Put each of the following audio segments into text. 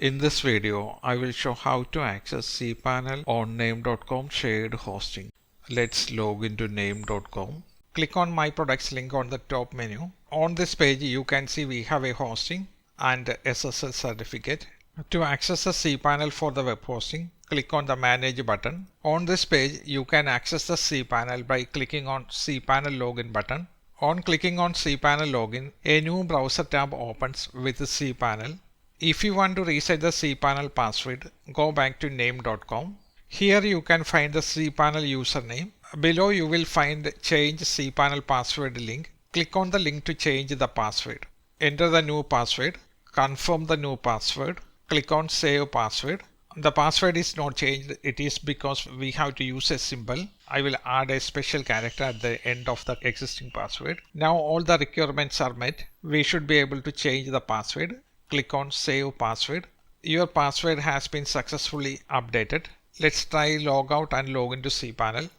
In this video, I will show how to access cPanel on name.com shared hosting. Let's log into name.com. Click on My Products link on the top menu. On this page, you can see we have a hosting and SSL certificate. To access the cPanel for the web hosting, click on the Manage button. On this page, you can access the cPanel by clicking on cPanel Login button. On clicking on cPanel Login, a new browser tab opens with cPanel. If you want to reset the cPanel password, go back to name.com. Here you can find the cPanel username. Below you will find Change cPanel Password link. Click on the link to change the password. Enter the new password. Confirm the new password. Click on Save Password. The password is not changed. It is because we have to use a symbol. I will add a special character at the end of the existing password. Now all the requirements are met. We should be able to change the password. Click on Save Password. Your password has been successfully updated. Let's try log out and log into cPanel.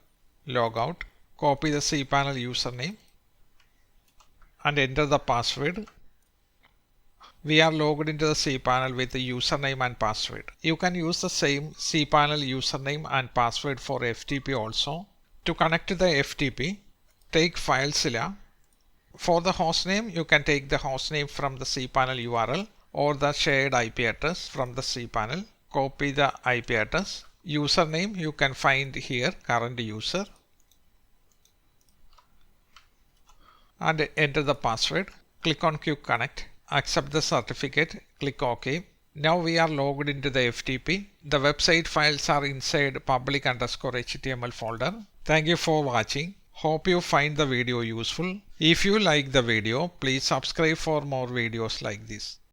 Log out. Copy the cPanel username and enter the password. We are logged into the cPanel with the username and password. You can use the same cPanel username and password for FTP also. To connect to the FTP, take FileZilla. For the hostname, you can take the hostname from the cPanel URL or the shared IP address from the cPanel. Copy the IP address. Username you can find here, current user. And enter the password. Click on Quick Connect. Accept the certificate. Click OK. Now we are logged into the FTP. The website files are inside public_HTML folder. Thank you for watching. Hope you find the video useful. If you like the video, please subscribe for more videos like this.